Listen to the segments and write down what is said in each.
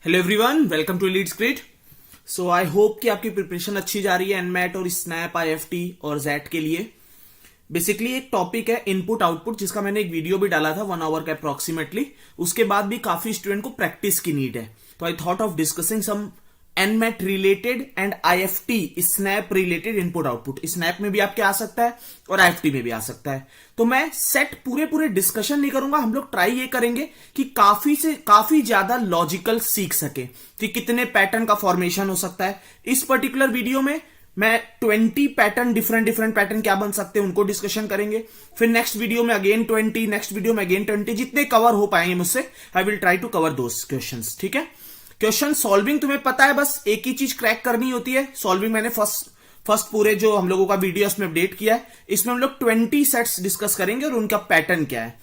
Hello everyone, welcome to Leads Grid. So I hope कि आपकी preparation अच्छी जा रही है एनमैट और स्नैप आईएफटी और जैट के लिए। बेसिकली एक टॉपिक है इनपुट आउटपुट, जिसका मैंने एक वीडियो भी डाला था 1 आवर का अप्रोक्सीमेटली। उसके बाद भी काफी स्टूडेंट को प्रैक्टिस की नीड है, तो I thought of discussing some NMAT related and IFT SNAP related input output. SNAP में भी आपके आ सकता है और आईएफटी में भी आ सकता है। तो मैं सेट पूरे डिस्कशन नहीं करूंगा, हम लोग ट्राई ये करेंगे कि काफी ज्यादा लॉजिकल सीख सके कि कितने पैटर्न का फॉर्मेशन हो सकता है। इस पर्टिकुलर वीडियो में मैं 20 पैटर्न, डिफरेंट पैटर्न क्या बन सकते हैं उनको डिस्कशन करेंगे। फिर नेक्स्ट वीडियो में अगेन 20, नेक्स्ट वीडियो में अगेन 20। जितने कवर हो पाएंगे मुझसे, I will try to cover those questions. ठीक है, क्वेश्चन सॉल्विंग तुम्हें पता है, बस एक ही चीज क्रैक करनी होती है। सॉल्विंग मैंने फर्स्ट पूरे जो हम लोगों का वीडियो उसमें अपडेट किया है। इसमें हम लोग 20 सेट्स डिस्कस करेंगे और उनका पैटर्न क्या है।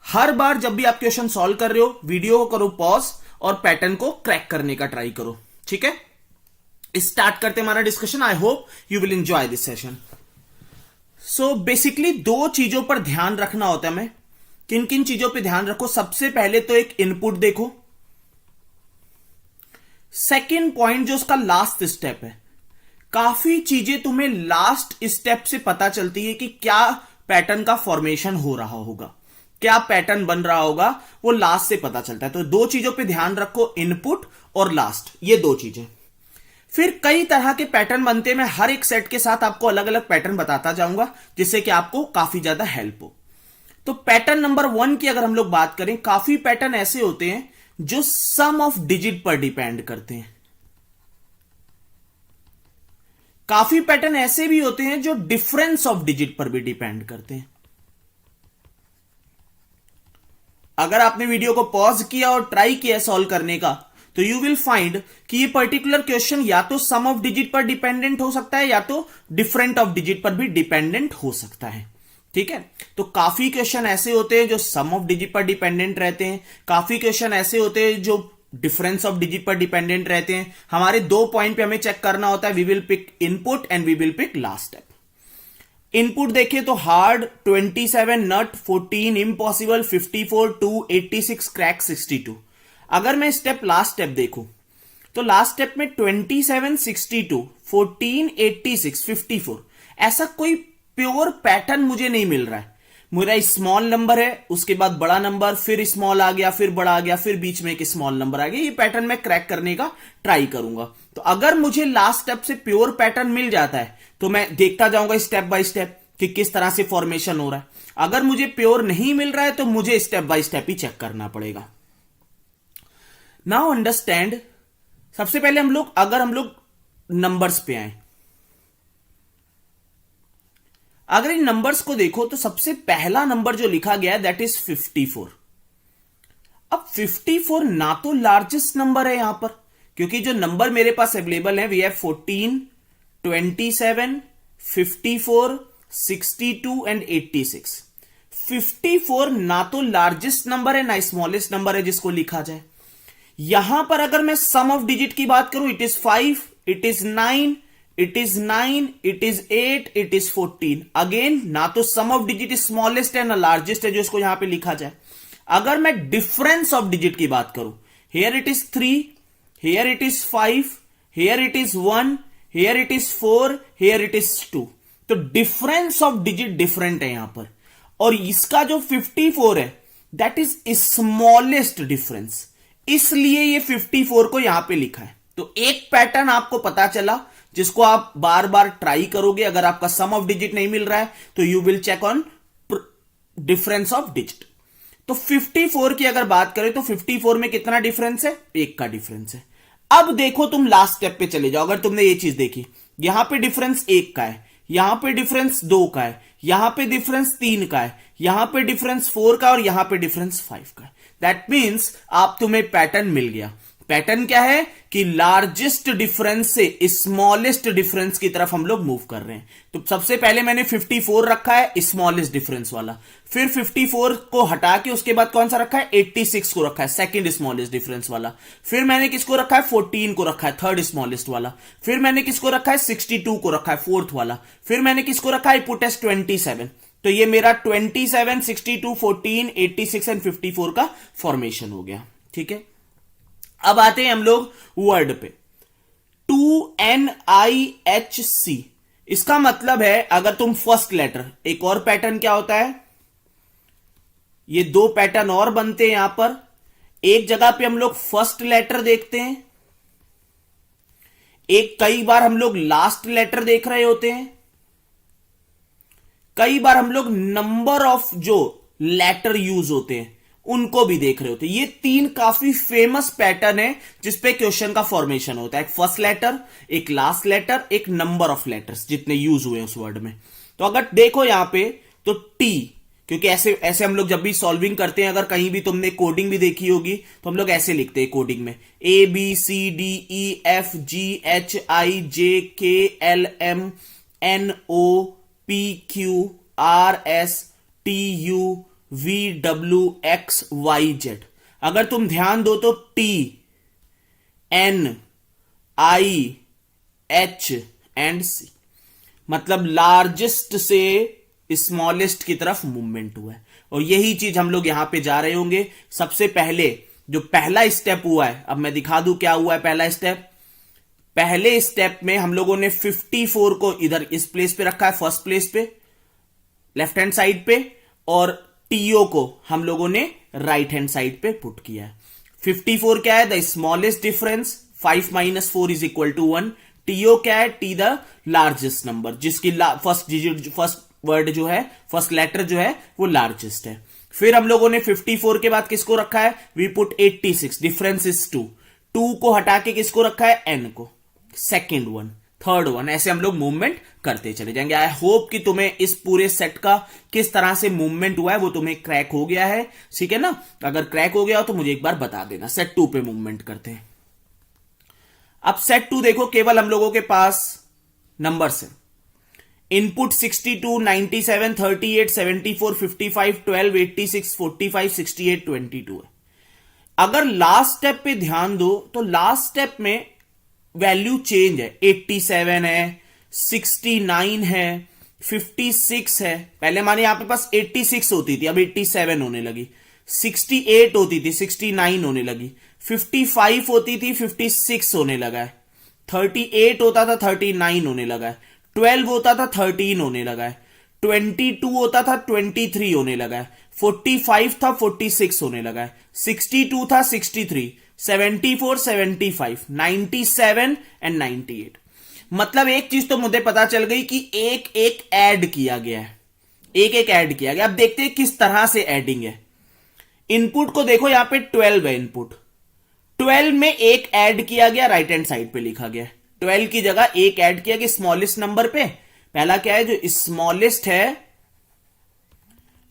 हर बार जब भी आप क्वेश्चन सॉल्व कर रहे हो, वीडियो को करो पॉज और पैटर्न को क्रैक करने का ट्राई करो। ठीक है, स्टार्ट करते हमारा discussion. I hope you will enjoy this session. So basically दो चीजों पर ध्यान रखना होता है। मैं किन किन चीजों पर ध्यान रखो? सबसे पहले तो एक इनपुट देखो। सेकेंड पॉइंट जो उसका लास्ट स्टेप है, काफी चीजें तुम्हें लास्ट स्टेप से पता चलती है कि क्या पैटर्न का फॉर्मेशन हो रहा होगा, क्या पैटर्न बन रहा होगा, वो लास्ट से पता चलता है। तो दो चीजों पे ध्यान रखो, इनपुट और लास्ट, ये दो चीजें। फिर कई तरह के पैटर्न बनते हैं। मैं हर एक सेट के साथ आपको अलग अलग पैटर्न बताता जाऊंगा, जिससे कि आपको काफी ज्यादा हेल्प हो। तो पैटर्न नंबर 1 की अगर हम लोग बात करें, काफी पैटर्न ऐसे होते हैं जो सम ऑफ डिजिट पर डिपेंड करते हैं। काफी पैटर्न ऐसे भी होते हैं जो डिफरेंस ऑफ डिजिट पर भी डिपेंड करते हैं। अगर आपने वीडियो को पॉज किया और ट्राई किया सॉल्व करने का, तो यू विल फाइंड कि ये पर्टिकुलर क्वेश्चन या तो सम ऑफ डिजिट पर डिपेंडेंट हो सकता है या तो डिफरेंट ऑफ डिजिट पर भी डिपेंडेंट हो सकता है। ठीक है, तो काफी क्वेश्चन ऐसे होते हैं जो सम ऑफ डिजिट पर डिपेंडेंट रहते हैं, काफी क्वेश्चन ऐसे होते हैं जो डिफरेंस ऑफ डिजिट पर डिपेंडेंट रहते हैं। हमारे दो पॉइंट पे हमें चेक करना होता है, we will pick input and we will pick last step. Input देखिए तो हार्ड 27, नट 14, इम्पॉसिबल 54, 2 86, क्रैक 62। अगर मैं स्टेप लास्ट स्टेप देखूं तो लास्ट स्टेप में 27, 62, 14, 86, 54 ऐसा कोई प्योर पैटर्न मुझे नहीं मिल रहा है। मेरा स्मॉल नंबर है, उसके बाद बड़ा नंबर, फिर स्मॉल आ गया, फिर बड़ा आ गया, फिर बीच में एक स्मॉल नंबर आ गया। ये पैटर्न मैं क्रैक करने का ट्राई करूंगा। तो अगर मुझे लास्ट स्टेप से प्योर पैटर्न मिल जाता है तो मैं देखता जाऊंगा स्टेप बाय स्टेप कि किस तरह से फॉर्मेशन हो रहा है। अगर मुझे प्योर नहीं मिल रहा है तो मुझे स्टेप बाय स्टेप ही चेक करना पड़ेगा। नाउ अंडरस्टैंड, सबसे पहले अगर हम लोग नंबर्स पे आए, अगर इन नंबर्स को देखो तो सबसे पहला नंबर जो लिखा गया है दैट इज 54। अब 54 ना तो लार्जेस्ट नंबर है यहां पर, क्योंकि जो नंबर मेरे पास अवेलेबल है वी हैव 14, 27, 54, 62 एंड 86। 54 ना तो लार्जेस्ट नंबर है ना स्मॉलेस्ट नंबर है जिसको लिखा जाए। यहां पर अगर मैं सम ऑफ डिजिट की बात करूं, it is 5, it is 9, it is 9, it is 8, it is 14। Again ना तो सम ऑफ डिजिट स्मॉलेस्ट है ना लार्जेस्ट है जो इसको यहां पे लिखा जाए। अगर मैं डिफरेंस ऑफ डिजिट की बात करूं, here it is 3, here it is 5, here it is 1, here it is 4, here it is 2। तो डिफरेंस ऑफ डिजिट डिफरेंट है यहां पर, और इसका जो 54 है दैट इज स्मॉलेस्ट डिफरेंस, इसलिए ये 54 को यहां पे लिखा है। तो एक पैटर्न आपको पता चला जिसको आप बार बार ट्राई करोगे। अगर आपका सम ऑफ डिजिट नहीं मिल रहा है तो you will check on difference of digit. तो 54 की अगर बात करें तो 54 में कितना डिफरेंस है? एक का डिफरेंस है। अब देखो तुम लास्ट स्टेप पे चले जाओ। अगर तुमने ये चीज देखी, यहां पे डिफरेंस 1 का है, यहां पे डिफरेंस 2 का है, यहां पे डिफरेंस 3 का है, यहां पे डिफरेंस 4 का और यहां पे डिफरेंस 5 का है। दैट मीन्स आप तुम्हें पैटर्न मिल गया। पैटर्न क्या है कि लार्जेस्ट डिफरेंस से स्मॉलेस्ट डिफरेंस की तरफ हम लोग मूव कर रहे हैं। तो सबसे पहले मैंने 54 रखा है स्मॉलेस्ट डिफरेंस वाला, फिर 54 को हटा के उसके बाद कौन सा रखा है? 86 को रखा है सेकंड स्मॉलेस्ट डिफरेंस वाला। फिर मैंने किसको रखा है? 14 को रखा है थर्ड स्मॉलेस्ट वाला। फिर मैंने किसको रखा है? 62 को रखा है फोर्थ वाला। फिर मैंने किसको रखा है? Put as 27। तो ये मेरा 27, 62, 14, 86 एंड 54 का फॉर्मेशन हो गया। ठीक है, अब आते हैं हम लोग वर्ड पे। 2NIHC, इसका मतलब है अगर तुम फर्स्ट लेटर, एक और पैटर्न क्या होता है, ये दो पैटर्न और बनते हैं यहां पर। एक जगह पे हम लोग फर्स्ट लेटर देखते हैं, एक कई बार हम लोग लास्ट लेटर देख रहे होते हैं, कई बार हम लोग नंबर ऑफ जो लेटर यूज होते हैं उनको भी देख रहे होते हैं। ये तीन काफी फेमस पैटर्न है जिसपे क्वेश्चन का फॉर्मेशन होता है, एक फर्स्ट लेटर, एक लास्ट लेटर, एक नंबर ऑफ लेटर्स जितने यूज हुए उस वर्ड में। तो अगर देखो यहां पे तो टी, क्योंकि ऐसे ऐसे हम लोग जब भी सॉल्विंग करते हैं, अगर कहीं भी तुमने कोडिंग भी देखी होगी तो हम लोग ऐसे लिखते हैं कोडिंग में, ABCDFGHIJKLMNOPQRSTUVWXYZ। अगर तुम ध्यान दो तो TNIH एंड C, मतलब लार्जेस्ट से स्मॉलेस्ट की तरफ मूवमेंट हुआ है। और यही चीज हम लोग यहां पे जा रहे होंगे। सबसे पहले जो पहला स्टेप हुआ है, अब मैं दिखा दूं क्या हुआ है पहला स्टेप। पहले स्टेप में हम लोगों ने 54 को इधर इस प्लेस पे रखा है, फर्स्ट प्लेस पे लेफ्ट हैंड साइड पे, और टीओ को हम लोगों ने राइट हैंड साइड पे पुट किया है। 54 क्या है, द स्मॉलेस्ट डिफरेंस, 5 - 4 = 1। टीओ क्या है, टी द लार्जेस्ट नंबर, जिसकी फर्स्ट डिजिट, फर्स्ट वर्ड जो है, फर्स्ट लेटर जो है वो लार्जेस्ट है। फिर हम लोगों ने 54 के बाद किसको रखा है, वी पुट 86, डिफरेंस इज 2। 2 को हटा के किसको रखा है, एन को, सेकेंड वन, थर्ड वन, ऐसे हम लोग मूवमेंट करते चले जाएंगे। आई होप कि तुम्हें इस पूरे सेट का किस तरह से मूवमेंट हुआ है वो तुम्हें क्रैक हो गया है, ठीक है ना। अगर क्रैक हो गया हो तो मुझे एक बार बता देना। सेट 2 पे मूवमेंट करते हैं। अब सेट 2 देखो, केवल हम लोगों के पास नंबर्स है। इनपुट 62, 97, 38, 74, 55, 12, 86, 45, 68, 22 है। अगर लास्ट स्टेप पे ध्यान दो तो लास्ट स्टेप में वैल्यू चेंज है, 87 है, 69 है, 56 है। पहले माने यहां पे पास 86 होती थी, अब 87 होने लगी, 68 होती थी, 69 होने लगी, 55 होती थी, 56 होने लगा है, 38 होता था, 39 होने लगा है, 12 होता था, 13 होने लगा है, 22 होता था, 23 होने लगा है, 45 था, 46 होने लगा है, 62 था, 63, 74, 75, 97 एंड 98। मतलब एक चीज तो मुझे पता चल गई कि एक एक ऐड किया गया है, एक एक ऐड किया गया। अब देखते हैं किस तरह से एडिंग है। इनपुट को देखो, यहां पे 12 है इनपुट, 12 में एक ऐड किया गया, राइट हैंड साइड पे लिखा गया 12 की जगह एक ऐड किया गया स्मॉलेस्ट नंबर पे। पहला क्या है, जो स्मॉलेस्ट है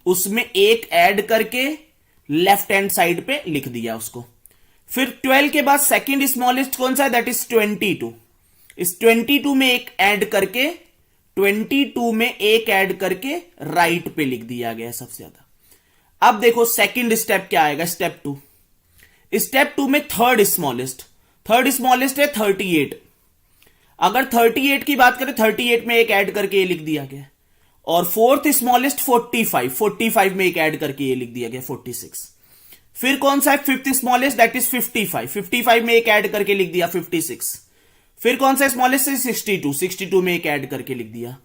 उसमें एक ऐड करके लेफ्ट हैंड साइड पे लिख दिया उसको। फिर 12 के बाद सेकंड स्मॉलेस्ट कौन सा है, दैट इज 22। इस 22 में एक ऐड करके, 22 में एक ऐड करके राइट पे लिख दिया गया सबसे ज्यादा। अब देखो सेकंड स्टेप क्या आएगा, स्टेप 2। स्टेप 2 में थर्ड स्मॉलेस्ट है 38। अगर 38 की बात करें, 38 में एक ऐड करके ये लिख दिया गया, और फोर्थ स्मॉलेस्ट 45 में एक ऐड करके ये लिख दिया गया 46। फिर कौन सा है, फिफ्थ स्मॉलेस्ट, दैट इज 55 में एक ऐड करके लिख दिया 56। फिर कौन सा स्मॉलेस्ट है, 62 में एक ऐड करके लिख दिया।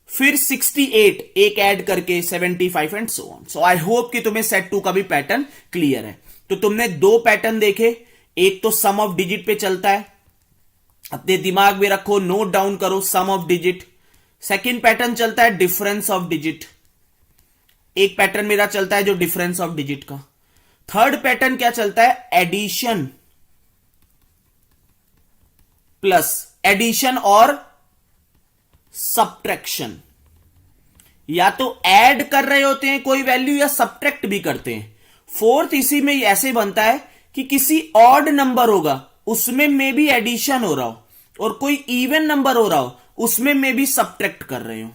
फिर 68 एक ऐड करके 75 and so on. So I hope कि तुम्हें सेट 2 का भी पैटर्न क्लियर है। तो तुमने दो पैटर्न देखे, एक तो सम ऑफ डिजिट पे चलता है, अपने दिमाग में रखो, नोट डाउन करो, सम ऑफ डिजिट। सेकंड पैटर्न चलता है डिफरेंस ऑफ डिजिट, एक पैटर्न मेरा चलता है जो डिफरेंस ऑफ डिजिट का। थर्ड पैटर्न क्या चलता है, एडिशन प्लस एडिशन और सब्ट्रैक्शन। या तो ऐड कर रहे होते हैं कोई वैल्यू या सब्ट्रैक्ट भी करते हैं। फोर्थ इसी में ऐसे बनता है कि किसी ऑड नंबर होगा उसमें मे भी एडिशन हो रहा हो, और कोई इवन नंबर हो रहा हो उसमें मे भी सब्ट्रैक्ट कर रहे हो।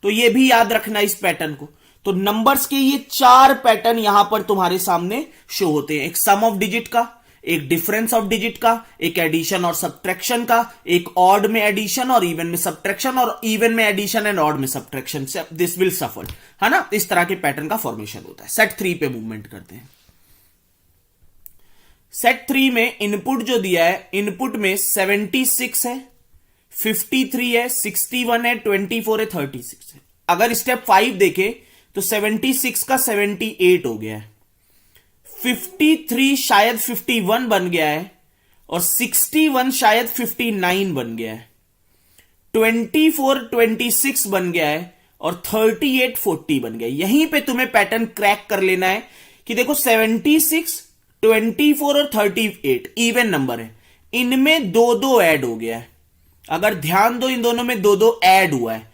तो ये भी याद रखना इस पैटर्न को। तो नंबर्स के ये 4 पैटर्न यहां पर तुम्हारे सामने शो होते हैं, एक सम ऑफ डिजिट का, एक डिफरेंस ऑफ डिजिट का, एक एडिशन और सब्ट्रैक्शन का, एक ऑड में एडिशन और इवन में सब्ट्रैक्शन, और इवन में एडिशन एंड ऑड में सब्ट्रैक्शन। दिस विल सफल, है ना। इस तरह के पैटर्न का फॉर्मेशन होता है। सेट 3 पे मूवमेंट करते हैं। सेट 3 में इनपुट जो दिया है, इनपुट में 76 है, 53 है, 61 है, 24 है, 36 है। अगर स्टेप 5 देखे तो 76 का 78 हो गया है, 53 शायद 51 बन गया है और 61 शायद 59 बन गया है, 24 26 बन गया है और 38 40 बन गया। यहीं पे तुम्हें पैटर्न क्रैक कर लेना है कि देखो 76, 24 और 38 इवन नंबर है, इनमें दो दो ऐड हो गया है। अगर ध्यान दो, इन दोनों में दो दो ऐड हुआ है।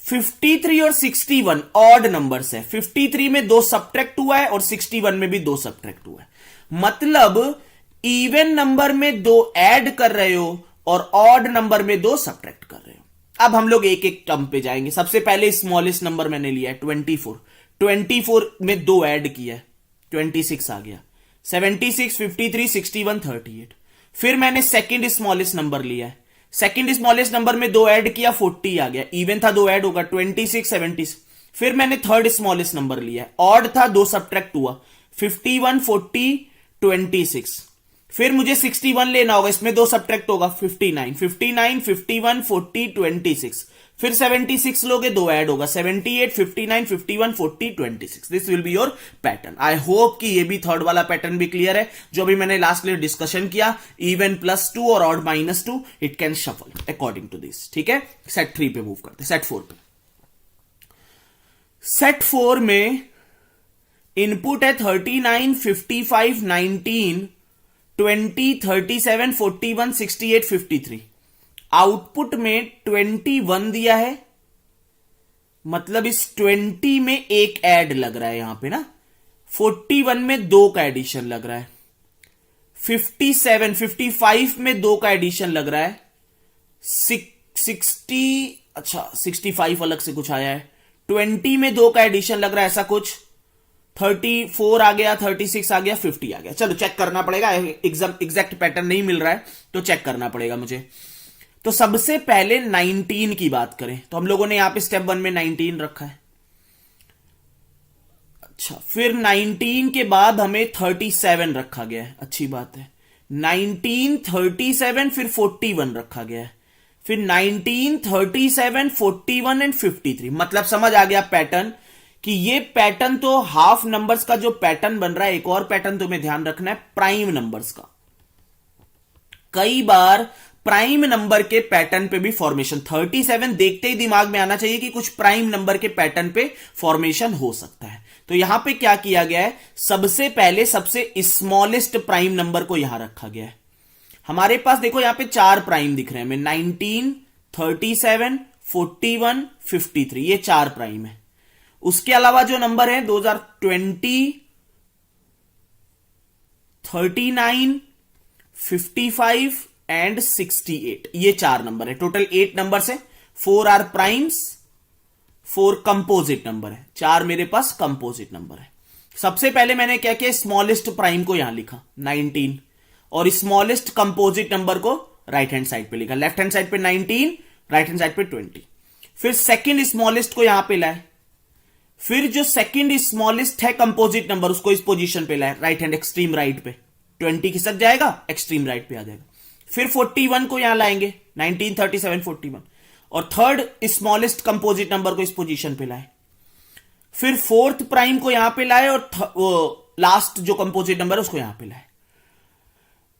53 और 61 ऑड नंबर्स है, 53 में दो सब्ट्रैक्ट हुआ है और 61 में भी दो सब्ट्रैक्ट हुआ है। मतलब इवन नंबर में दो ऐड कर रहे हो और ऑड नंबर में दो सब्ट्रैक्ट कर रहे हो। अब हम लोग एक एक टर्म पे जाएंगे। सबसे पहले स्मॉलेस्ट नंबर मैंने लिया है 24, 24 में दो ऐड किया है, 26 आ गया, 76, 53, 61, 38। फिर मैंने सेकंड स्मॉलेस्ट नंबर लिया है, सेकंड स्मॉलेस्ट नंबर में दो ऐड किया, 40 आ गया, इवन था दो ऐड होगा, 26, 70। फिर मैंने थर्ड स्मॉलेस्ट नंबर लिया है, ऑड था दो सब्ट्रैक्ट हुआ, 51, 40, 26। फिर मुझे 61 लेना होगा, इसमें दो सब्ट्रैक्ट होगा, 59, 59, 51, 40, 26। फिर 76 लोगे, दो ऐड होगा, 78, 59, 51, 40, 26। This will be your pattern. I hope कि ये भी थर्ड वाला पैटर्न भी क्लियर है, जो भी मैंने लास्ट में डिस्कशन किया, इवन +2 और odd -2, it can shuffle according to this. ठीक है, सेट 3 पे मूव करते, सेट 4 पे। सेट 4 में इनपुट है 39, 55, 19, 20, 37, 41, 68, 53। आउटपुट में 21 दिया है, मतलब इस 20 में एक ऐड लग रहा है यहां पे ना, 41 में दो का एडिशन लग रहा है, 57, 55 में दो का एडिशन लग रहा है, 65 अलग से कुछ आया है, 20 में दो का एडिशन लग रहा है, ऐसा कुछ, 34 आ गया, 36 आ गया, 50 आ गया। चलो चेक करना पड़ेगा, एग्जैक्ट पैटर्न नहीं मिल रहा है तो चेक करना पड़ेगा मुझे। तो सबसे पहले 19 की बात करें तो हम लोगों ने यहां पे स्टेप 1 में 19 रखा है। अच्छा, फिर 19 के बाद हमें 37 रखा गया है, अच्छी बात है। 19, 37, फिर 41 रखा गया है, फिर 19, 37, 41 एंड 53। मतलब समझ आ गया पैटर्न कि ये पैटर्न तो हाफ नंबर्स का जो पैटर्न बन रहा है। एक और पैटर्न तुम्हें ध्यान रखना है, प्राइम नंबर्स का। कई बार प्राइम नंबर के पैटर्न पे भी फॉर्मेशन, 37 देखते ही दिमाग में आना चाहिए कि कुछ प्राइम नंबर के पैटर्न पे फॉर्मेशन हो सकता है। तो यहां पे क्या किया गया है, सबसे पहले सबसे स्मॉलेस्ट प्राइम नंबर को यहां रखा गया है। हमारे पास देखो यहां पे चार प्राइम दिख रहे हैं हमें, 19, 37, 41, 53, ये चार प्राइम है। उसके अलावा जो नंबर है 2020, 39, 55 एंड 68, ये चार नंबर है। टोटल 8 नंबर है, 4 आर प्राइम्स, 4 कंपोजिट नंबर है, चार मेरे पास कंपोजिट नंबर है। सबसे पहले मैंने क्या किया, स्मॉलेस्ट प्राइम को यहां लिखा 19 और स्मॉलेस्ट कंपोजिट नंबर को राइट हैंड साइड पे लिखा, लेफ्ट हैंड साइड पे 19, राइट हैंड साइड पे 20। फिर सेकंड स्मॉलेस्ट को यहां पे लाए, फिर जो सेकंड स्मॉलेस्ट है कंपोजिट नंबर उसको इस पोजीशन पे लाए, राइट हैंड एक्सट्रीम राइट पे, 20 खिसक जाएगा, एक्सट्रीम राइट पे आ जाएगा। फिर 41 को यहां लाएंगे, 19, 37, 41, और थर्ड स्मॉलेस्ट कंपोजिट नंबर को इस पोजीशन पे लाए। फिर फोर्थ प्राइम को यहां पे लाए और लास्ट जो कंपोजिट नंबर है उसको यहां पे लाए।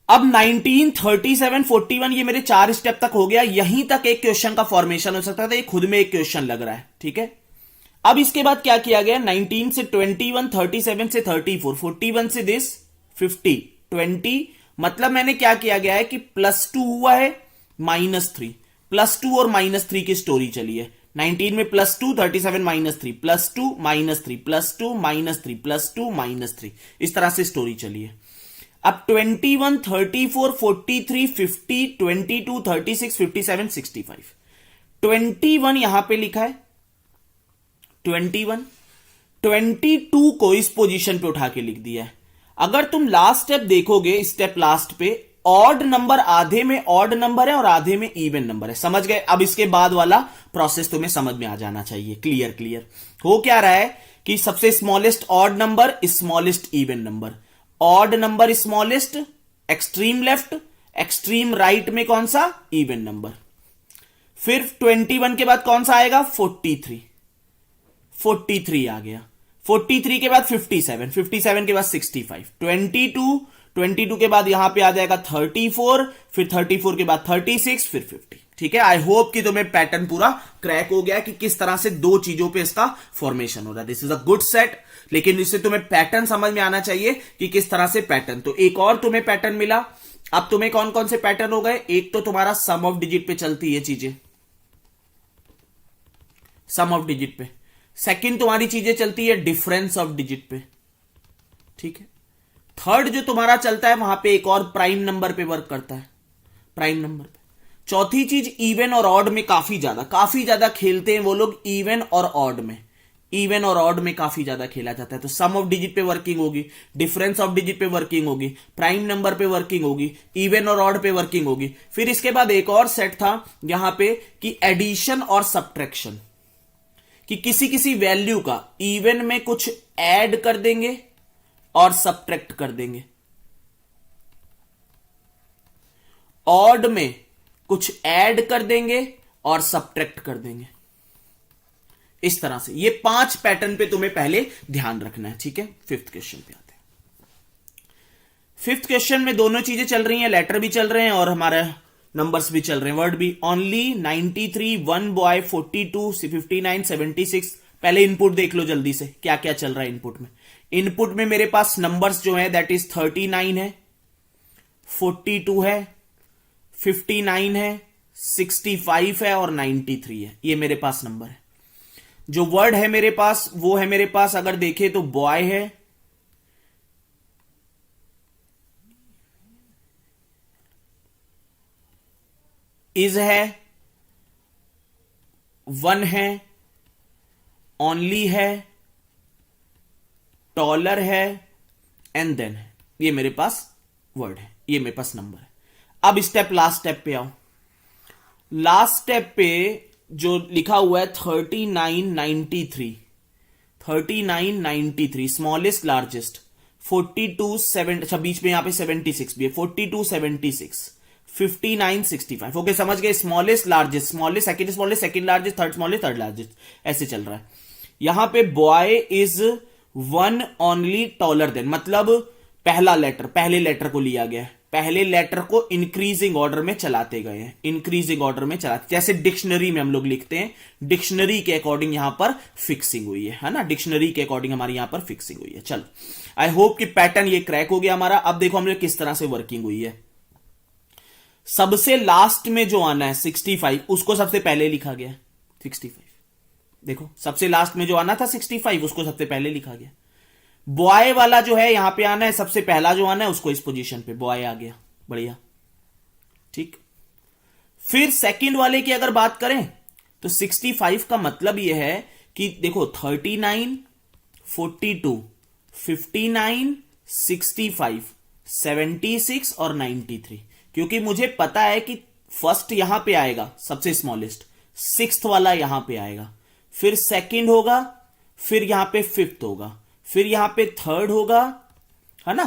अब 19, 37, 41 ये मेरे चार स्टेप तक हो गया। यहीं तक एक क्वेश्चन का फॉर्मेशन हो सकता था, ये खुद में एक क्वेश्चन लग रहा है, ठीक है। अब इसके बाद क्या किया गया, 19 से 21, 37 से 34, 41 से दिस 50, 20। मतलब मैंने क्या किया गया है कि +2 हुआ है, -3, +2 और -3 की स्टोरी चली है। 19 में +2, 37 -3, +2 -3, +2 -3, +2 -3, इस तरह से स्टोरी चली है। अब 21, 34, 43, 50, 22, 36, 57, 65, 21 यहां पे लिखा है, 21, 22 को इस पोजीशन पे उठा के लिख दिया है। अगर तुम लास्ट स्टेप देखोगे, स्टेप लास्ट पे ऑड नंबर आधे में ऑड नंबर है और आधे में इवन नंबर है, समझ गए। अब इसके बाद वाला प्रोसेस तुम्हें समझ में आ जाना चाहिए, क्लियर क्लियर। हो क्या रहा है कि सबसे smallest odd number, smallest even number, odd number smallest, extreme left, extreme right में कौन सा? Even number. फिर 21 के बाद कौन सा आएगा? 43, 43 आ गया। 43 के बाद 57, 57 के बाद 65, 22, 22 के बाद यहां पे आ जाएगा 34, फिर 34 के बाद 36, फिर 50। ठीक है, आई होप कि तुम्हें पैटर्न पूरा क्रैक हो गया कि किस तरह से दो चीजों पे इसका फॉर्मेशन हो रहा है। This is a good set, लेकिन इससे तुम्हें पैटर्न समझ में आना चाहिए कि किस तरह से पैटर्न। तो एक और तुम्हें पैटर्न मिला। अब तुम्हें कौन कौन से पैटर्न हो गए? एक तो तुम्हारा सम ऑफ डिजिट पे चलती है चीजें, सम ऑफ डिजिट पे। सेकंड तुम्हारी चीजें चलती है डिफरेंस ऑफ डिजिट पे। ठीक है, थर्ड जो तुम्हारा चलता है वहां पे एक और प्राइम नंबर पे वर्क करता है, प्राइम नंबर पे। चौथी चीज इवन और ऑड में काफी ज्यादा खेलते हैं वो लोग, इवन और ऑड में, इवन और ऑड में काफी ज्यादा खेला जाता है। तो सम ऑफ डिजिट पे वर्किंग होगी, डिफरेंस ऑफ डिजिट पे वर्किंग होगी, प्राइम नंबर पे वर्किंग होगी, इवन और ऑड पे वर्किंग होगी। फिर इसके बाद एक और सेट था यहां पे कि एडिशन और सब्ट्रैक्शन, कि किसी किसी वैल्यू का इवन में कुछ ऐड कर देंगे और सब्ट्रैक्ट कर देंगे, ऑड में कुछ ऐड कर देंगे और सब्ट्रैक्ट कर देंगे। इस तरह से ये 5 पैटर्न पे तुम्हें पहले ध्यान रखना है। ठीक है, फिफ्थ क्वेश्चन पे आते हैं। फिफ्थ क्वेश्चन में दोनों चीजें चल रही हैं, लेटर भी चल रहे हैं और हमारे नंबर्स भी चल रहे हैं, वर्ड भी। Only 93, 1 boy, 42, 59, 76। पहले इनपुट देख लो जल्दी से, क्या क्या चल रहा है इनपुट में। इनपुट में मेरे पास नंबर्स जो है दैट इज 39 है, 42 है, 59 है, 65 है और 93 है। ये मेरे पास नंबर है। जो वर्ड है मेरे पास वो है, मेरे पास अगर देखें तो बॉय है, इज है, वन है, ओनली है, टॉलर है एंड देन है। ये मेरे पास वर्ड है, ये मेरे पास नंबर है। अब स्टेप, लास्ट स्टेप पे आओ। लास्ट स्टेप पे जो लिखा हुआ है 3993, 3993 स्मॉलेस्ट लार्जेस्ट, 42 7, अच्छा बीच में यहां पे 76 भी है, 42 76, 59 65। ओके, समझ गए। Smallest largest, smallest second largest, third smallest, third largest, ऐसे चल रहा है। यहां पे boy is one only taller than, मतलब पहला लेटर, पहले लेटर को लिया गया है, पहले लेटर को इंक्रीजिंग ऑर्डर में चलाते गए हैं, इंक्रीजिंग ऑर्डर में चलाते, जैसे डिक्शनरी में हम लोग लिखते हैं, डिक्शनरी के अकॉर्डिंग यहां पर फिक्सिंग हुई है ना, डिक्शनरी के अकॉर्डिंग हमारी यहां पर फिक्सिंग हुई है। चलो, आई होप कि पैटर्न ये क्रैक हो गया हमारा। अब देखो हमने किस तरह से वर्किंग हुई है। सबसे लास्ट में जो आना है 65, उसको सबसे पहले लिखा गया 65। देखो, सबसे लास्ट में जो आना था 65, उसको सबसे पहले लिखा गया। बॉय वाला जो है यहां पे आना है, सबसे पहला जो आना है उसको इस पोजीशन पे बॉय आ गया, बढ़िया, ठीक। फिर सेकंड वाले की अगर बात करें तो 65 का मतलब यह है कि देखो 39, 42, 59, 65, 76 और 93, क्योंकि मुझे पता है कि फर्स्ट यहां पे आएगा सबसे स्मॉलेस्ट, सिक्स्थ वाला यहां पे आएगा, फिर सेकंड होगा, फिर यहां पे फिफ्थ होगा, फिर यहां पे थर्ड होगा, है ना।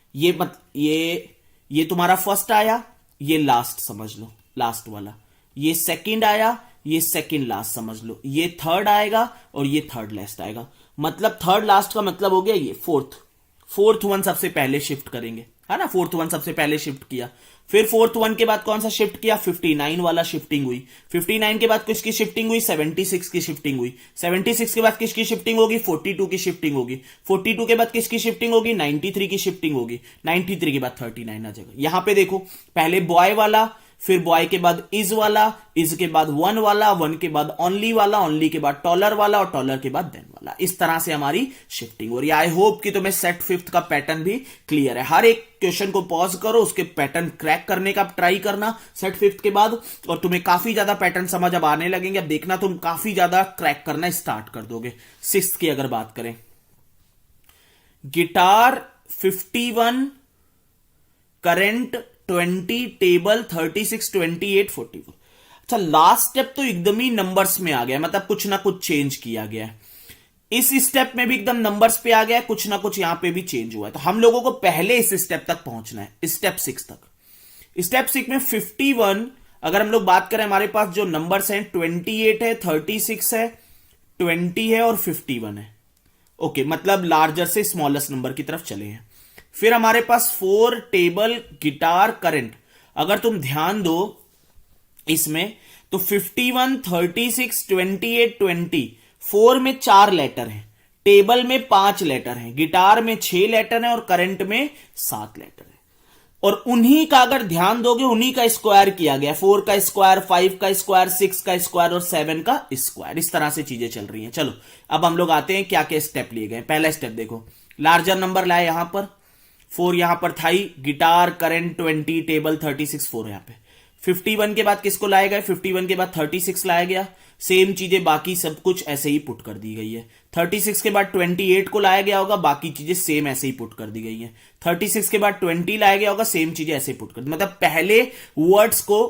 ये तुम्हारा फर्स्ट आया, ये लास्ट समझ लो, लास्ट वाला। ये सेकंड आया, ये सेकंड लास्ट समझ लो। ये थर्ड आएगा और ये थर्ड लास्ट आएगा। मतलब थर्ड लास्ट का मतलब हो गया ये फोर्थ वन सबसे पहले शिफ्ट करेंगे, है ना। फोर्थ वन सबसे पहले शिफ्ट किया, फिर फोर्थ वन के बाद कौन सा शिफ्ट किया, 59 वाला शिफ्टिंग हुई। 59 के बाद किसकी शिफ्टिंग हुई, 76 की शिफ्टिंग हुई। 76 के बाद किसकी शिफ्टिंग होगी, 42 की शिफ्टिंग होगी। 42 के बाद किसकी शिफ्टिंग होगी, 93 की शिफ्टिंग होगी। 93 के बाद 39 आ जाएगा। यहां पे देखो, पहले बॉय वाला, फिर बॉय के बाद इज वाला, इज के बाद वन वाला, वन के बाद ओनली वाला, ओनली के बाद टॉलर वाला और टॉलर के बाद देन वाला। इस तरह से हमारी शिफ्टिंग हो रही है। आई होप कि तुम्हें सेट फिफ्थ का पैटर्न भी क्लियर है। हर एक क्वेश्चन को पॉज करो, उसके पैटर्न क्रैक करने का ट्राई करना सेट फिफ्थ के बाद, और तुम्हें काफी ज्यादा पैटर्न समझ अब आने लगेंगे। अब देखना तुम काफी ज्यादा क्रैक करना स्टार्ट कर दोगे। सिक्स्थ की अगर बात करें, गिटार 51, करेंट 20, टेबल 36, 28, 44। अच्छा, लास्ट स्टेप तो एकदम ही नंबर्स में आ गया, मतलब कुछ ना कुछ चेंज किया गया है। इस स्टेप में भी एकदम नंबर्स पे आ गया, कुछ ना कुछ यहां पे भी चेंज हुआ है। तो हम लोगों को पहले इस स्टेप तक पहुंचना है, स्टेप 6 तक। स्टेप 6 में 51, अगर हम लोग बात करें, हमारे पास जो नंबर्स हैं 28 है, 36 है, 20 है और 51 है। ओके, मतलब लार्जर से स्मॉलेस्ट नंबर की तरफ चले हैं। फिर हमारे पास 4 टेबल गिटार करंट। अगर तुम ध्यान दो इसमें तो 51, 36, 28, 20, 4 में 4 लेटर हैं, टेबल में 5 लेटर हैं, गिटार में 6 लेटर हैं और करंट में 7 लेटर हैं। और उन्हीं का अगर ध्यान दोगे, उन्हीं का स्क्वायर किया गया, 4 का स्क्वायर, 5 का स्क्वायर, 6 का स्क्वायर और 7 का स्क्वायर। इस तरह से चीजें चल रही हैं। चलो अब हम लोग आते हैं क्या क्या स्टेप लिए गए। पहला स्टेप देखो, लार्जर नंबर लाए यहां पर, 4 यहां पर था ही, गिटार, करंट 20, टेबल 36, 4 यहां पे। 51 के बाद किसको लाया गया? 51 के बाद 36 लाया गया। सेम चीजें बाकी सब कुछ ऐसे ही पुट कर दी गई है। 36 के बाद 28 को लाया गया होगा, बाकी चीजें सेम ऐसे ही पुट कर दी गई है। 36 के बाद 20 लाया गया होगा, सेम चीजें ऐसे ही पुट कर दी। मतलब पहले वर्ड्स को,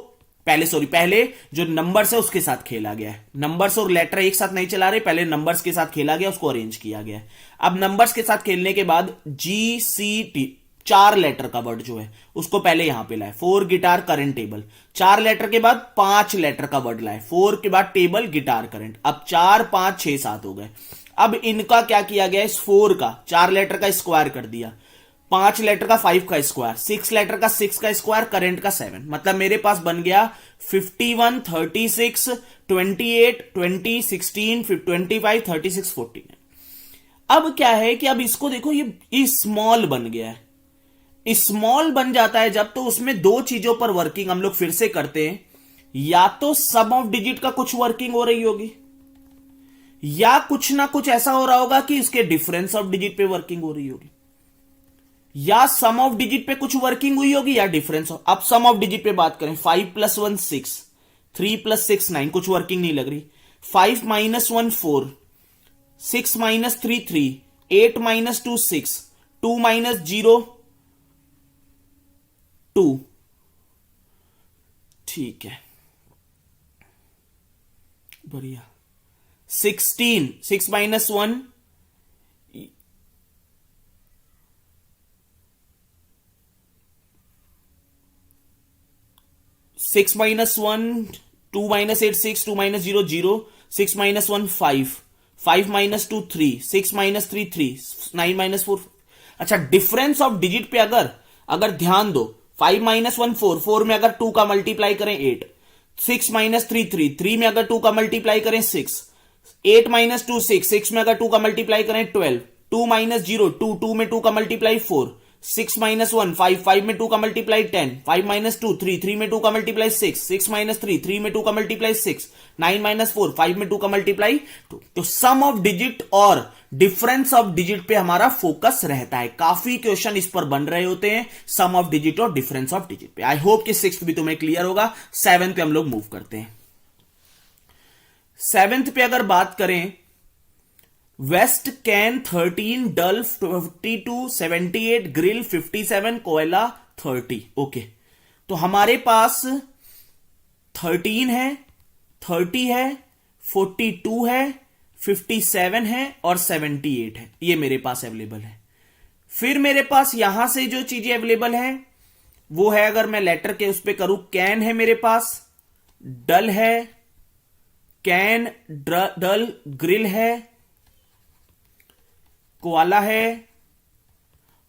पहले जो नंबर्स है उसके साथ खेला गया है। नंबर्स और लेटर एक साथ नहीं चला रहे, पहले नंबर्स के साथ खेला गया, उसको अरेंज किया गया है। अब नंबर्स के साथ खेलने के बाद GCT 4 लेटर का वर्ड जो है उसको पहले यहां पे लाए। 4 गिटार करंट टेबल, 4 लेटर के बाद 5 लेटर का वर्ड लाए। 4 के बाद टेबल गिटार करंट, अब 4, 5, 6, 7 हो गए। अब इनका क्या किया गया? इस 4 का 4 लेटर का स्क्वायर कर दिया, 5 लेटर का 5 का स्क्वायर, 6 लेटर का 6 का स्क्वायर, करंट का 7। मतलब मेरे पास बन गया 51, 36, 28, 20, 16, 25, 36, 49। अब क्या है कि अब इसको देखो, ये स्मॉल बन गया है। स्मॉल बन जाता है जब, तो उसमें दो चीजों पर वर्किंग हम लोग फिर से करते हैं। या तो सम ऑफ डिजिट का कुछ वर्किंग हो रही होगी, या कुछ ना कुछ ऐसा हो रहा होगा कि इसके डिफरेंस ऑफ डिजिट पे वर्किंग हो रही होगी, या सम ऑफ डिजिट पे कुछ वर्किंग हुई होगी, या डिफरेंस ऑफ। अब सम ऑफ डिजिट पे बात करें, 5 + 1 6, 3 + 6 9, कुछ वर्किंग नहीं लग रही। 5 - 1 4, 6 - 3 3, 8 - 2 6, 2 - 0 2। ठीक है, बढ़िया। 16, 6 - 1, 6 - 1, 2 - 8 6, 2 - 0 0, 6 - 1 5, 5 - 2 3, 6 - 3 3, 9 - 4। अच्छा, डिफरेंस ऑफ डिजिट पे अगर ध्यान दो, 5 - 1 4, 4 में अगर 2 का मल्टीप्लाई करें 8, 6 - 3 3, 3 में अगर 2 का मल्टीप्लाई करें 6, 8 - 2 6, 6 में अगर 2 का मल्टीप्लाई करें 12, 2 - 0 2, 2 में 2 का मल्टीप्लाई 4, 6 - 1 5, 5 में 2 का मल्टीप्लाई 10, 5 - 2 3, 3 में 2 का मल्टीप्लाई 6, 6 - 3, 3 में 2 का मल्टीप्लाई 6, 9 - 4, 5 में 2 का मल्टीप्लाई 2। तो सम ऑफ डिजिट और डिफरेंस ऑफ डिजिट पे हमारा फोकस रहता है। काफी क्वेश्चन इस पर बन रहे होते हैं, सम ऑफ डिजिट और डिफरेंस ऑफ डिजिट पे। आई होप कि 6th भी तुम्हें क्लियर होगा। 7th पे हम लोग मूव करते हैं। 7th पे अगर बात करें, वेस्ट कैन 13, डल 52, 78, ग्रिल 57, कोयला 30। ओके, तो हमारे पास 13 है, 30 है, 42 है, 57 है और 78 है। ये मेरे पास अवेलेबल है। फिर मेरे पास यहां से जो चीजें अवेलेबल है वो है, अगर मैं लेटर के उस पर करूं, कैन है मेरे पास, डल है, कैन डल, ग्रिल है, कोआला है,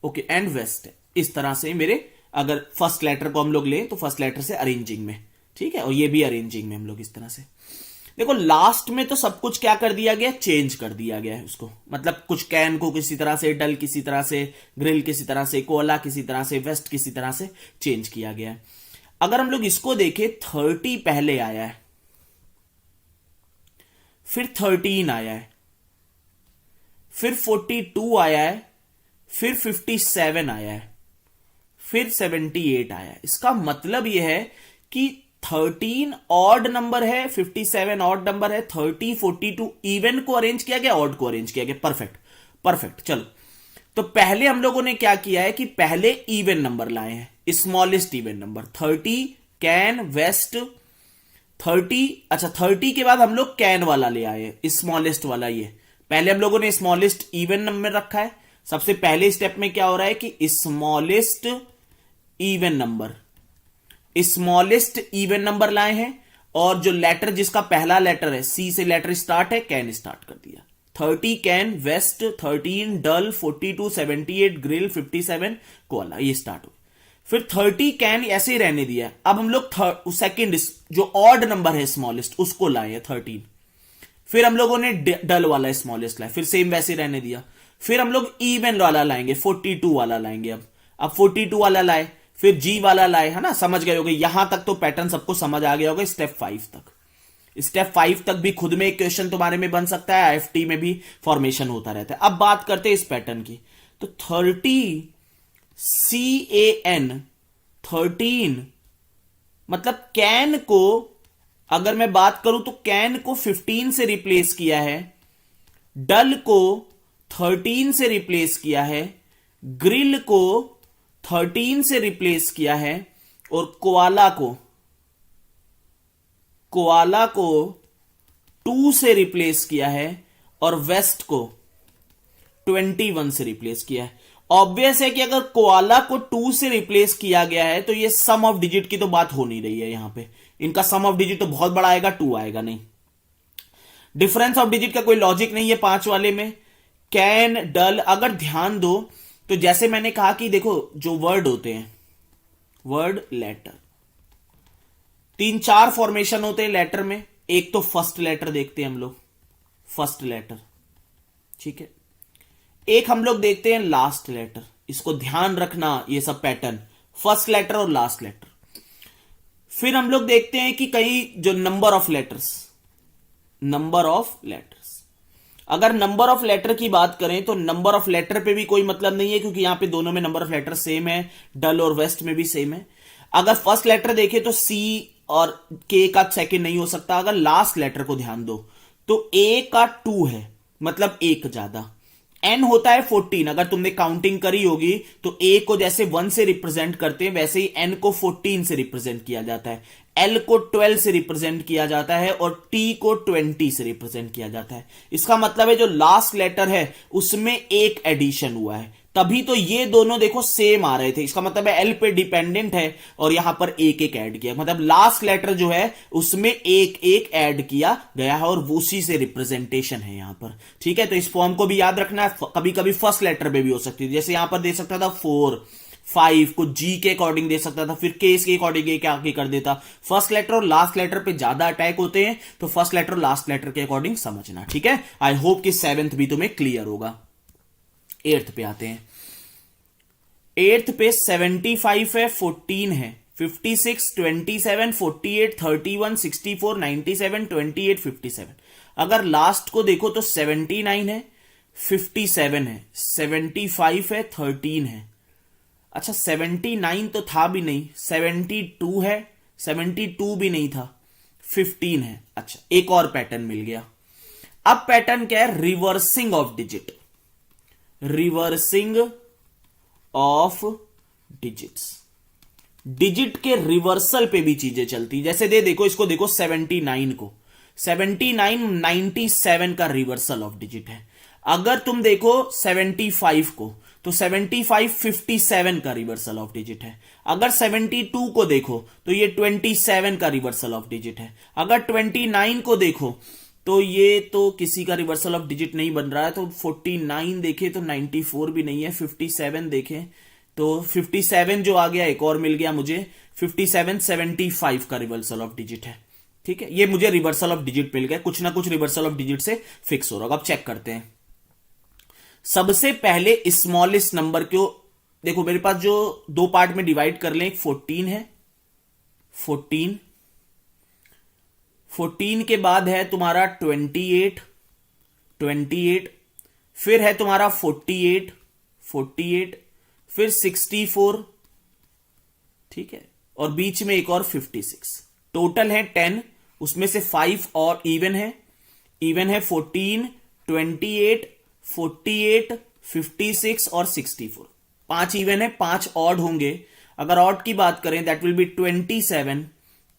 ओके, एंड वेस्ट है। इस तरह से मेरे, अगर फर्स्ट लेटर को हम लोग लें तो फर्स्ट लेटर से अरेंजिंग में, ठीक है, और ये भी अरेंजिंग में हम लोग इस तरह से। देखो लास्ट में तो सब कुछ क्या कर दिया गया, चेंज कर दिया गया है उसको। मतलब कुछ कैन को किसी तरह से, डल किसी तरह से, ग्रिल किसी तरह से, कोला किसी तरह से, वेस्ट किसी तरह से चेंज किया गया है। अगर हम लोग इसको देखें, 30 पहले आया है, फिर 13 आया है, फिर 42 आया है, फिर 57 आया है, फिर 78 आया है। इसका मतलब यह है कि 13 ऑड नंबर है, 57 ऑड नंबर है, 30, 42 इवन को अरेंज किया गया, ऑड को अरेंज किया गया। Perfect perfect. चलो, तो पहले हम लोगों ने क्या किया है कि पहले इवन नंबर लाए हैं, smallest even number 30, can, west 30। अच्छा, 30 के बाद हम लोग कैन वाला ले आए, स्मॉलेस्ट वाला, ये पहले हम लोगों ने स्मॉलेस्ट इवन नंबर रखा है, सबसे पहले स्टेप में क्या हो रहा है कि स्मॉलेस्ट इवन नंबर लाए हैं, और जो लेटर जिसका पहला लेटर है सी से लेटर स्टार्ट है, कैन स्टार्ट कर दिया। 30 can, west, 13 dull, 42 78 grill, 57 cola, ये स्टार्ट हो। फिर 30 कैन ऐसे ही रहने दिया। अब हम लोग सेकंड जो ऑड नंबर है स्मॉलेस्ट उसको लाए हैं 13। फिर हम लोगों ने डल वाला स्मॉलेस्ट लाया, फिर सेम वैसे रहने दिया। फिर हम लोग इवन वाला लाएंगे, 42 वाला लाएंगे। अब 42 वाला लाए, फिर जी वाला लाए, है ना, समझ गए होगे यहां तक तो पैटर्न सबको समझ आ गया होगा। स्टेप 5 तक, स्टेप 5 तक भी खुद में एक क्वेश्चन तुम्हारे में बन सकता है, आईएफटी में भी फॉर्मेशन होता रहता है। अब बात करते हैं इस पैटर्न की, तो 30 CAN 13 मतलब कैन को, अगर मैं बात करूं तो कैन को 15 से रिप्लेस किया है, डल को 13 से रिप्लेस किया है, ग्रिल को 13 से रिप्लेस किया है, और कोआला को 2 से रिप्लेस किया है, और वेस्ट को 21 से रिप्लेस किया है। ऑब्वियस है कि अगर कोआला को 2 से रिप्लेस किया गया है तो ये सम ऑफ डिजिट की तो बात हो नहीं रही है यहां पे, इनका सम ऑफ डिजिट तो बहुत बड़ा आएगा, 2 आएगा नहीं। डिफरेंस ऑफ डिजिट का कोई लॉजिक नहीं है 5 वाले में। कैन, डल, अगर ध्यान दो तो जैसे मैंने कहा कि देखो जो वर्ड होते हैं, वर्ड लेटर, 3-4 फॉर्मेशन होते हैं लेटर में। एक तो फर्स्ट लेटर देखते हैं हम लोग, फर्स्ट लेटर, ठीक है। एक हम लोग देखते हैं लास्ट लेटर, इसको ध्यान रखना ये सब पैटर्न, फर्स्ट लेटर और लास्ट लेटर। फिर हम लोग देखते हैं कि कई जो नंबर ऑफ लेटर्स, अगर नंबर ऑफ लेटर की बात करें तो नंबर ऑफ लेटर पे भी कोई मतलब नहीं है, क्योंकि यहां पे दोनों में नंबर ऑफ लेटर सेम है, डल और वेस्ट में भी सेम है। अगर फर्स्ट लेटर देखें तो सी और के का सेकंड नहीं हो सकता। अगर लास्ट लेटर को ध्यान दो तो ए का 2 है, मतलब एक ज्यादा। एन होता है 14, अगर तुमने काउंटिंग करी होगी तो ए को जैसे 1 से रिप्रेजेंट करते हैं वैसे ही एन को 14 से रिप्रेजेंट किया जाता है, एल को 12 से रिप्रेजेंट किया जाता है, और टी को 20 से रिप्रेजेंट किया जाता है। इसका मतलब है जो लास्ट लेटर है उसमें एक एडिशन हुआ है, तभी तो ये दोनों देखो सेम आ रहे थे। इसका मतलब है एल पे डिपेंडेंट है और यहां पर एक एक ऐड किया, मतलब लास्ट लेटर जो है उसमें एक एक ऐड किया गया है और उसी से रिप्रेजेंटेशन है यहां पर, ठीक है। तो इस फॉर्म को भी याद रखना है, कभी कभी फर्स्ट लेटर पे भी हो सकती है, जैसे यहां पर दे सकता था 4 5 को जी के अकॉर्डिंग दे सकता था, फिर केस के अकॉर्डिंग क्या आगे कर देता। फर्स्ट लेटर और लास्ट लेटर पे ज्यादा अटैक होते हैं, तो फर्स्ट लेटर और लास्ट लेटर के अकॉर्डिंग समझना, ठीक है। आई होप कि 7th भी तुम्हें क्लियर होगा। 8th पे आते हैं। 8th पे 75 है, 14 है, 56 27 48 31 64 97 28 57। अगर लास्ट को देखो तो 79 है, 57 है, 75 है, 13 है। अच्छा 79 तो था भी नहीं, 72 है, 72 भी नहीं था, 15 है। अच्छा एक और पैटर्न मिल गया। अब पैटर्न क्या है, reversing of digit, reversing of digits, digit के रिवर्सल पे भी चीजें चलती। जैसे देखो इसको देखो 79 को, 79 97 का रिवर्सल ऑफ डिजिट है। अगर तुम देखो 75 को तो 75 57 का रिवर्सल ऑफ डिजिट है। अगर 72 को देखो तो ये 27 का रिवर्सल ऑफ डिजिट है। अगर 29 को देखो तो ये तो किसी का रिवर्सल ऑफ डिजिट नहीं बन रहा है, तो 49 देखे तो 94 भी नहीं है, 57 देखें तो 57 जो आ गया एक और मिल गया मुझे, 57 75 का रिवर्सल ऑफ डिजिट है, ठीक है। ये मुझे रिवर्सल ऑफ डिजिट मिल गया, कुछ ना कुछ रिवर्सल ऑफ डिजिट से फिक्स हो रहा। अब चेक करते हैं। सबसे पहले स्मॉलेस्ट नंबर को देखो, मेरे पास जो 2 पार्ट में डिवाइड कर लें, एक 14 है, 14 के बाद है तुम्हारा 28 28, फिर है तुम्हारा 48 48, फिर 64, ठीक है, और बीच में एक और 56। टोटल है 10, उसमें से 5 और इवन है 14 28 48 56 और 64। 5 इवन है, 5 ऑड होंगे। अगर ऑड की बात करें दैट विल बी 27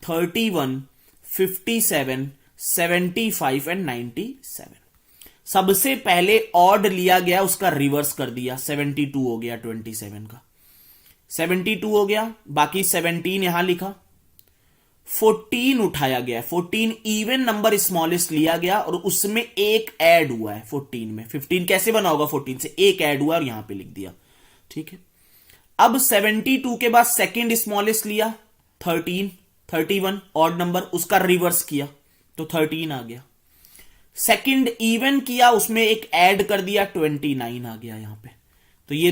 31 57 75 एंड 97। सबसे पहले ऑड लिया गया, उसका रिवर्स कर दिया, 72 हो गया 27 का, 72 हो गया, बाकी 17 यहां लिखा, 14 उठाया गया, 14 इवन नंबर स्मॉलेस्ट लिया गया और उसमें एक ऐड हुआ है 14 में। 15 कैसे बना होगा, 14 से एक ऐड हुआ और यहां पे लिख दिया, ठीक है। अब 72 के बाद सेकंड स्मॉलेस्ट लिया 13, 31 ऑड नंबर, उसका रिवर्स किया तो 13 आ गया। सेकंड इवन किया, उसमें एक ऐड कर दिया, 29 आ गया यहां पे। तो ये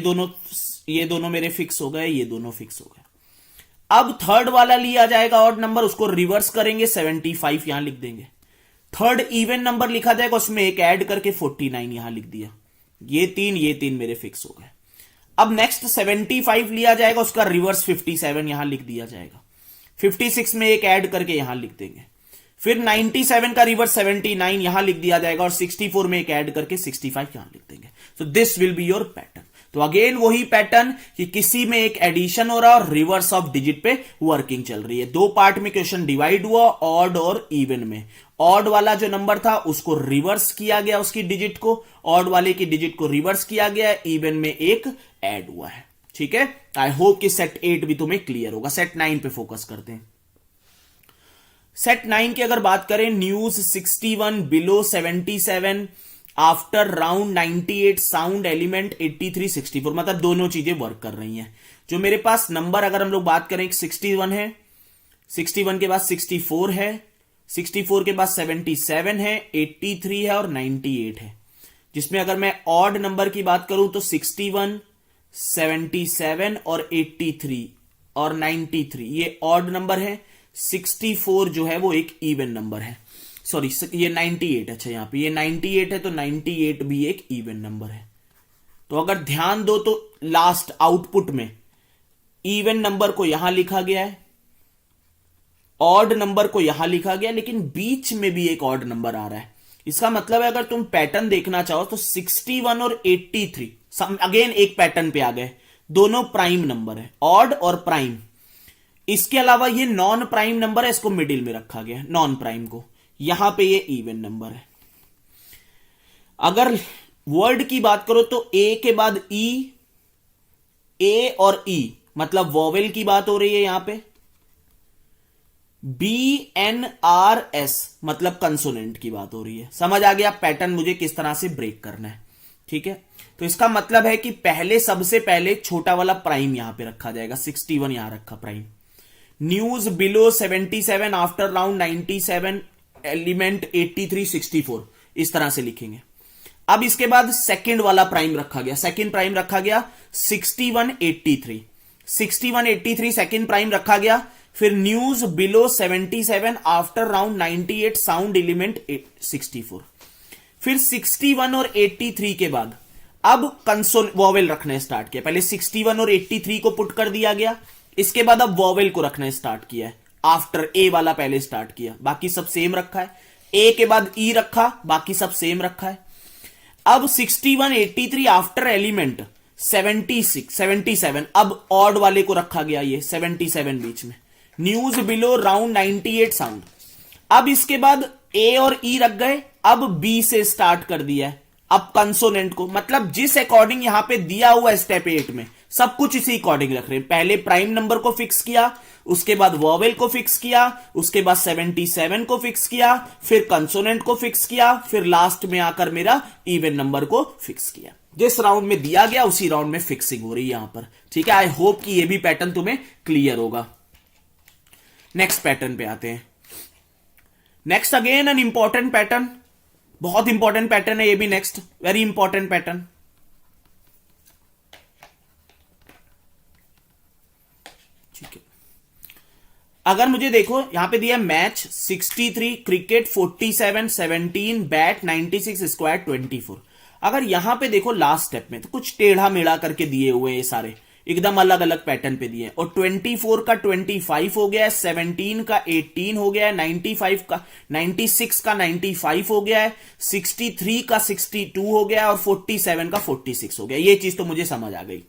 दोनों मेरे फिक्स हो गए, ये दोनों फिक्स हो गए। अब थर्ड वाला लिया जाएगा ऑड नंबर, उसको रिवर्स करेंगे, 75 यहां लिख देंगे। थर्ड इवन नंबर लिखा जाएगा, उसमें एक ऐड करके 49 यहां लिख दिया। ये तीन मेरे फिक्स हो गए। अब नेक्स्ट 75 लिया जाएगा, उसका रिवर्स 57 यहां लिख दिया जाएगा, 56 में एक ऐड करके यहां लिख देंगे। फिर 97 का रिवर्स 79 यहां लिख दिया जाएगा और 64 में एक ऐड करके 65 यहां लिख देंगे। तो this will be your pattern. तो अगेन वही पैटर्न कि किसी में एक एडिशन हो रहा है और रिवर्स ऑफ डिजिट पे वर्किंग चल रही है। दो पार्ट में क्वेश्चन डिवाइड हुआ, ऑड और इवन में। ऑड वाला जो नंबर था उसको रिवर्स किया गया, उसकी डिजिट को, ऑड वाले की डिजिट को रिवर्स किया गया, इवन में एक ऐड हुआ है, ठीक है। आई होप कि सेट 8 भी तुम्हें क्लियर होगा। सेट 9 पे फोकस करते हैं। सेट 9 की अगर बात करें, news 61 below 77 after round 98 sound element 83 64, मतलब दोनों चीजें वर्क कर रही हैं। जो मेरे पास नंबर अगर हम लोग बात करें, 61 है, 61 के बाद 64 है, 64 के बाद 77 है, 83 है और 98 है। जिसमें अगर मैं ऑड नंबर की बात करूं तो 61, 77 और 83 और 93 ये ऑड नंबर है। 64 जो है वो एक इवन नंबर है, सॉरी ये 98, अच्छा यहां पे ये 98 है तो 98 भी एक इवन नंबर है। तो अगर ध्यान दो तो लास्ट आउटपुट में इवन नंबर को यहां लिखा गया है, ऑड नंबर को यहां लिखा गया, लेकिन बीच में भी एक ऑड नंबर आ रहा है। इसका मतलब है अगर तुम पैटर्न देखना चाहो तो 61 और 83 अगेन एक पैटर्न पे आ गए, दोनों प्राइम नंबर है, ऑड और प्राइम। इसके अलावा ये नॉन प्राइम नंबर है, इसको मिडिल में रखा गया, नॉन प्राइम को, यहां पे ये इवन नंबर है। अगर वर्ड की बात करो तो ए के बाद ई, ए और ई मतलब वॉवेल की बात हो रही है यहां पे। बी एन आर एस मतलब कंसोनेंट की बात हो रही है। समझ आ गया पैटर्न मुझे किस तरह से ब्रेक करना है, ठीक है। तो इसका मतलब है कि पहले सबसे पहले छोटा वाला प्राइम यहां पे रखा जाएगा, 61 यहां रखा prime. News below 77 after round 97 element 83 64 इस तरह से लिखेंगे। अब इसके बाद सेकंड वाला प्राइम रखा गया, सेकंड प्राइम रखा गया 61 83, 61 83 सेकंड प्राइम रखा गया। फिर news below 77 after round 98 sound element 64। फिर 61 और 83 के बाद अब कंसोल वॉवेल रखना स्टार्ट किया। पहले 61 और 83 को पुट कर दिया गया, इसके बाद अब वॉवेल को रखना स्टार्ट किया है। आफ्टर ए वाला पहले स्टार्ट किया, बाकी सब सेम रखा है। ए के बाद ई रखा, बाकी सब सेम रखा है। अब 61 83 आफ्टर एलिमेंट 76 77 अब ऑड वाले को रखा गया, ये 77 बीच में। News below round 98 sound. अब इसके बाद ए और ई रख गए, अब बी से स्टार्ट कर दिया है। अब कंसोनेंट को, मतलब जिस अकॉर्डिंग यहां पे दिया हुआ स्टेप 8 में सब कुछ इसी अकॉर्डिंग रख रहे हैं। पहले प्राइम नंबर को फिक्स किया, उसके बाद वॉवेल को फिक्स किया, उसके बाद 77 को फिक्स किया, फिर कंसोनेंट को फिक्स किया, फिर लास्ट में आकर मेरा इवन नंबर को फिक्स किया। जिस राउंड में दिया गया उसी राउंड में फिक्सिंग हो रही है यहां पर, ठीक है। आई होप कि ये भी पैटर्न तुम्हें क्लियर होगा। नेक्स्ट पैटर्न पे आते हैं। Next again an important pattern, बहुत इंपॉर्टेंट पैटर्न है ये भी। नेक्स्ट वेरी इंपॉर्टेंट पैटर्न, ठीक है। अगर मुझे देखो यहां पे दिया मैच 63 क्रिकेट 47 17 बैट 96 स्क्वायर 24। अगर यहां पे देखो लास्ट स्टेप में तो कुछ टेढ़ा मेढ़ा करके दिए हुए हैं, ये सारे एकदम अलग अलग पैटर्न पे दिए हैं। और 24 का 25 हो गया है, 17 का 18 हो गया है, 96 का 95 हो गया है, 63 का 62 हो गया है और 47 का 46 हो गया। ये चीज तो मुझे समझ आ गई।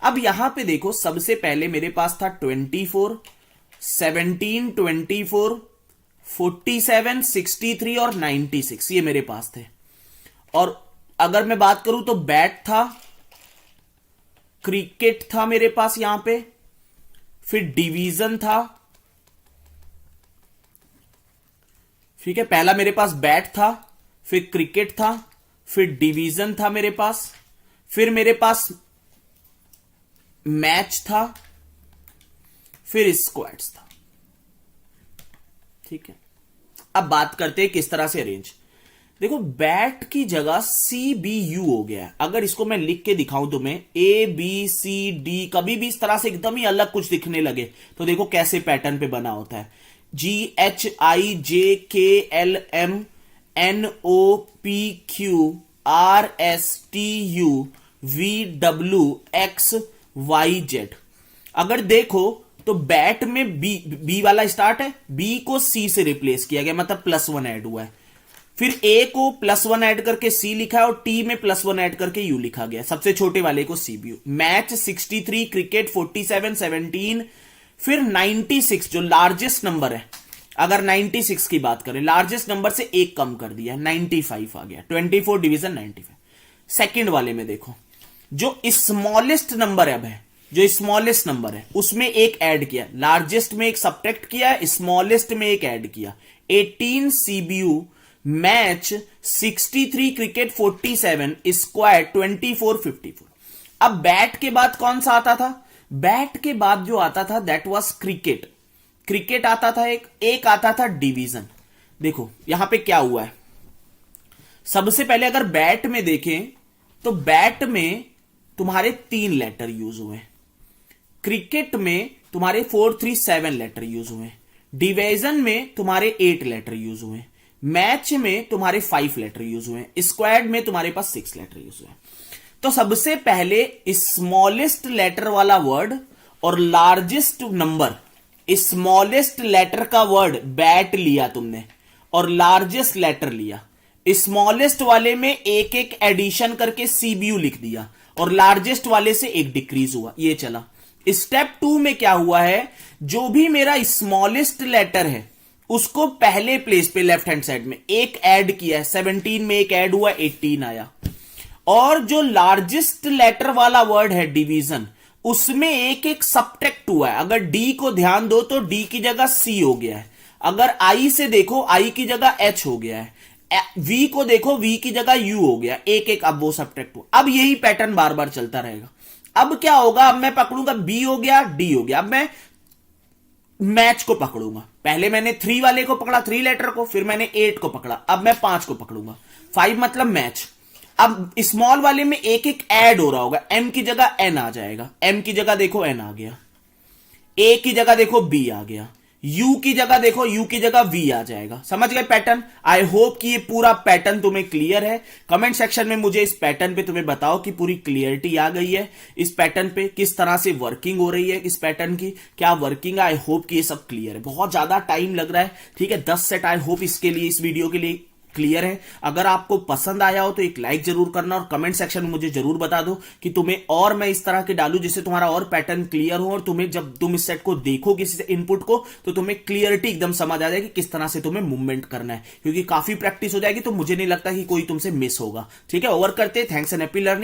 अब यहां पे देखो सबसे पहले मेरे पास था 24 17 24 47 63 और 96, ये मेरे पास थे। और अगर मैं बात करूं तो बैट था, क्रिकेट था मेरे पास यहां पे, फिर डिवीजन था। ठीक है, पहला मेरे पास बैट था, फिर क्रिकेट था, फिर डिवीजन था मेरे पास, फिर मेरे पास मैच था, फिर स्क्वाड्स था। ठीक है, अब बात करते हैं किस तरह से अरेंज। देखो, बैट की जगह CBU हो गया है। अगर इसको मैं लिख के दिखाऊं तुम्हें ABCD, कभी भी इस तरह से एकदम ही अलग कुछ दिखने लगे तो देखो कैसे पैटर्न पे बना होता है। GHIJKLMNOPQRSTUVWXYZ। अगर देखो तो बैट में बी वाला स्टार्ट है, बी को सी से रिप्लेस किया गया, मतलब +1 ऐड हुआ है। फिर ए को +1 ऐड करके सी लिखा है और टी में +1 ऐड करके यू लिखा गया, सबसे छोटे वाले को CBU। मैच 63, क्रिकेट 47, 17, फिर 96 जो लार्जेस्ट नंबर है। अगर 96 की बात करें, लार्जेस्ट नंबर से एक कम कर दिया, 95 आ गया। 24 डिवीजन 95। सेकंड वाले में देखो, जो स्मॉलेस्ट नंबर अब है, जो स्मॉलेस्ट नंबर है उसमें एक ऐड किया, लार्जेस्ट में एक सब्ट्रैक्ट किया, स्मॉलेस्ट में एक ऐड किया। 18 CBU, मैच 63, क्रिकेट 47, स्क्वायर 24, 54। अब बैट के बाद कौन सा आता था? बैट के बाद जो आता था दैट वाज क्रिकेट। क्रिकेट आता था, एक आता था डिवीजन। देखो यहां पे क्या हुआ है, सबसे पहले अगर बैट में देखें तो बैट में तुम्हारे 3 लेटर यूज हुए, क्रिकेट में तुम्हारे 4, 3, 7 लेटर यूज हुए, डिवीजन में तुम्हारे 8 लेटर यूज हुए, मैच में तुम्हारे 5 लेटर यूज हुए, स्क्वाड में तुम्हारे पास 6 लेटर यूज हुए। तो सबसे पहले स्मॉलेस्ट लेटर वाला वर्ड और लार्जेस्ट नंबर, स्मॉलेस्ट लेटर का वर्ड बैट लिया तुमने और लार्जेस्ट लेटर लिया। स्मॉलेस्ट वाले में एक एक एडिशन करके CBU लिख दिया और लार्जेस्ट वाले से एक डिक्रीज हुआ, ये चला। स्टेप 2 में क्या हुआ है, जो भी मेरा स्मॉलेस्ट लेटर है उसको पहले प्लेस पे लेफ्ट हैंड साइड में एक ऐड किया है, 17 में एक ऐड हुआ, 18 आया। और जो लार्जेस्ट लेटर वाला वर्ड है डिवीजन, उसमें एक एक सब्ट्रैक्ट हुआ है। अगर डी को ध्यान दो तो डी की जगह सी हो गया है, अगर आई से देखो आई की जगह एच हो गया है, वी को देखो वी की जगह यू हो गया, एक एक अब वो सब्ट्रैक्ट हुआ। अब यही पैटर्न बार बार चलता रहेगा। अब क्या होगा, अब मैं पकड़ूंगा बी हो गया, डी हो गया, अब मैं मैच को पकड़ूंगा। पहले मैंने 3 वाले को पकड़ा, 3 लेटर को, फिर मैंने 8 को पकड़ा, अब मैं 5 को पकड़ूंगा, 5 मतलब मैच। अब स्मॉल वाले में एक एक ऐड हो रहा होगा, एम की जगह एन आ जाएगा, एम की जगह देखो एन आ गया, ए की जगह देखो बी आ गया, यू की जगह देखो यू की जगह वी आ जाएगा। समझ गए पैटर्न? आई होप कि ये पूरा पैटर्न तुम्हें क्लियर है। कमेंट सेक्शन में मुझे इस पैटर्न पे तुम्हें बताओ कि पूरी क्लियरिटी आ गई है इस पैटर्न पे, किस तरह से वर्किंग हो रही है इस पैटर्न की, क्या वर्किंग है। आई होप कि ये सब क्लियर है। बहुत ज्यादा टाइम लग रहा है, ठीक है, 10 सेट आई होप इसके लिए, इस वीडियो के लिए क्लियर है। अगर आपको पसंद आया हो तो एक लाइक जरूर करना और कमेंट सेक्शन में मुझे जरूर बता दो कि तुम्हें और मैं इस तरह के डालूं जिससे तुम्हारा और पैटर्न क्लियर हो, और तुम्हें जब तुम इस सेट को देखो किसी से इनपुट को तो तुम्हें क्लियरिटी एकदम समझ आ जाएगी किस तरह से तुम्हें मूवमेंट करना है, क्योंकि काफी प्रैक्टिस हो जाएगी तो मुझे नहीं लगता कि कोई तुमसे मिस होगा। ठीक है, ओवर करते, थैंक्स एंड हैप्पी लर्निंग।